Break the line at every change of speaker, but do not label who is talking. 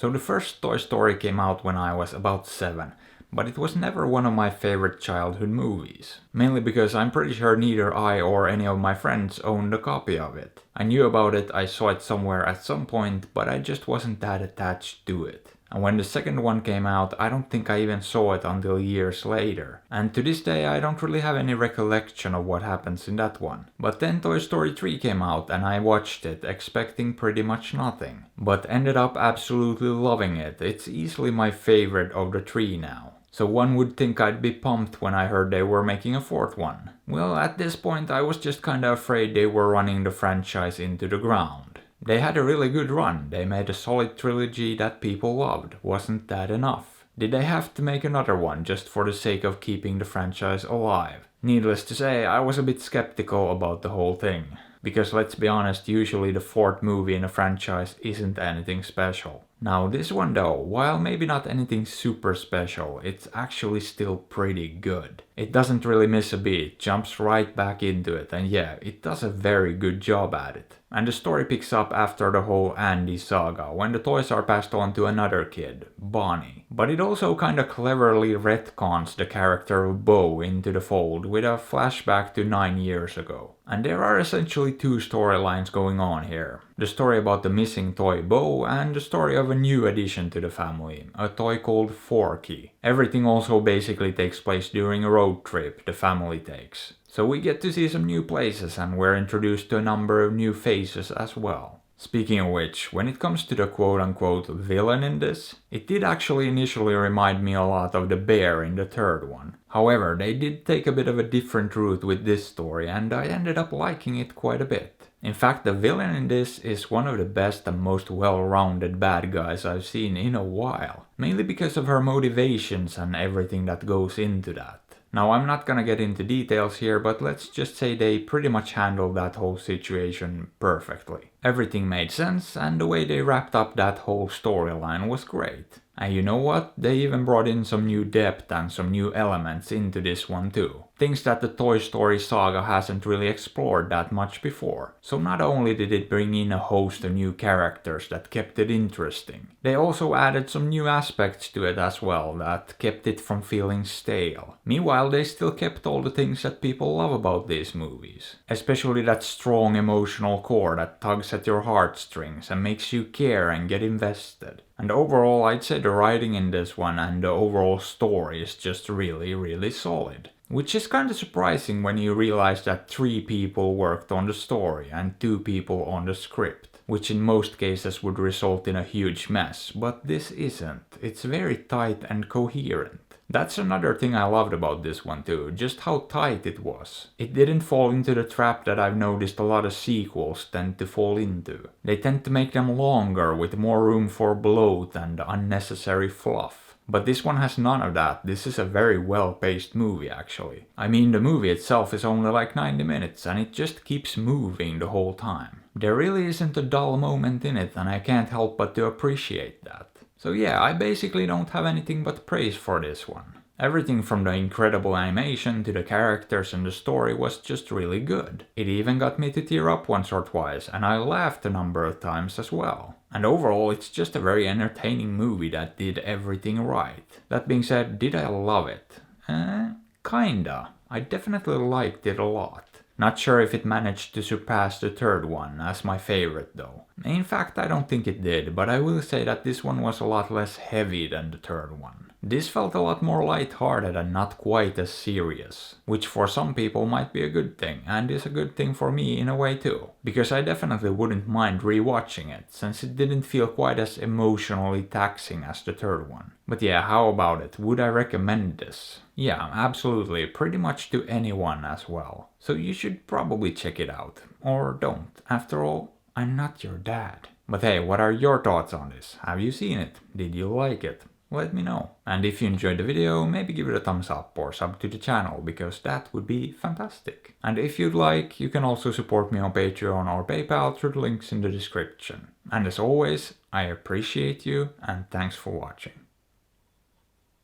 So the first Toy Story came out when I was about 7, but it was never one of my favorite childhood movies. Mainly because I'm pretty sure neither I or any of my friends owned a copy of it. I knew about it, I saw it somewhere at some point, but I just wasn't that attached to it. And when the second one came out, I don't think I even saw it until years later. And to this day I don't really have any recollection of what happens in that one. But then Toy Story 3 came out and I watched it, expecting pretty much nothing. But ended up absolutely loving it. It's easily my favorite of the 3 now. So one would think I'd be pumped when I heard they were making a fourth one. Well, at this point I was just kinda afraid they were running the franchise into the ground. They had a really good run, they made a solid trilogy that people loved. Wasn't that enough? Did they have to make another one just for the sake of keeping the franchise alive? Needless to say, I was a bit skeptical about the whole thing. Because let's be honest, usually the fourth movie in a franchise isn't anything special. Now this one though, while maybe not anything super special, it's actually still pretty good. It doesn't really miss a beat, jumps right back into it, and yeah, it does a very good job at it. And the story picks up after the whole Andy saga, when the toys are passed on to another kid, Bonnie. But it also kinda cleverly retcons the character of Bo into the fold with a flashback to 9 years ago. And there are essentially 2 storylines going on here. The story about the missing toy Bo and the story of a new addition to the family, a toy called Forky. Everything also basically takes place during a road trip the family takes. So we get to see some new places and we're introduced to a number of new faces as well. Speaking of which, when it comes to the quote-unquote villain in this, it did actually initially remind me a lot of the bear in the third one. However, they did take a bit of a different route with this story and I ended up liking it quite a bit. In fact, the villain in this is one of the best and most well-rounded bad guys I've seen in a while. Mainly because of her motivations and everything that goes into that. Now I'm not gonna get into details here, but let's just say they pretty much handled that whole situation perfectly. Everything made sense and the way they wrapped up that whole storyline was great. And you know what? They even brought in some new depth and some new elements into this one too. Things that the Toy Story saga hasn't really explored that much before. So not only did it bring in a host of new characters that kept it interesting, they also added some new aspects to it as well that kept it from feeling stale. Meanwhile, they still kept all the things that people love about these movies. Especially that strong emotional core that tugs at your heartstrings and makes you care and get invested. And overall, I'd say the writing in this one and the overall story is just really solid. Which is kinda surprising when you realize that 3 people worked on the story and 2 people on the script. Which in most cases would result in a huge mess, but this isn't. It's very tight and coherent. That's another thing I loved about this one too, just how tight it was. It didn't fall into the trap that I've noticed a lot of sequels tend to fall into. They tend to make them longer with more room for bloat and unnecessary fluff. But this one has none of that. This is a very well-paced movie actually. I mean, the movie itself is only like 90 minutes and it just keeps moving the whole time. There really isn't a dull moment in it and I can't help but to appreciate that. So yeah, I basically don't have anything but praise for this one. Everything from the incredible animation to the characters and the story was just really good. It even got me to tear up once or twice and I laughed a number of times as well. And overall, it's just a very entertaining movie that did everything right. That being said, did I love it? Kinda. I definitely liked it a lot. Not sure if it managed to surpass the third one as my favorite though. In fact, I don't think it did, but I will say that this one was a lot less heavy than the third one. This felt a lot more lighthearted and not quite as serious, which for some people might be a good thing, and is a good thing for me in a way too, because I definitely wouldn't mind rewatching it, since it didn't feel quite as emotionally taxing as the third one. But yeah, how about it? Would I recommend this? Yeah, absolutely, pretty much to anyone as well. So you should probably check it out. Or don't. After all, I'm not your dad. But hey, what are your thoughts on this? Have you seen it? Did you like it? Let me know. And if you enjoyed the video, maybe give it a thumbs up or sub to the channel, because that would be fantastic. And if you'd like, you can also support me on Patreon or PayPal through the links in the description. And as always, I appreciate you and thanks for watching.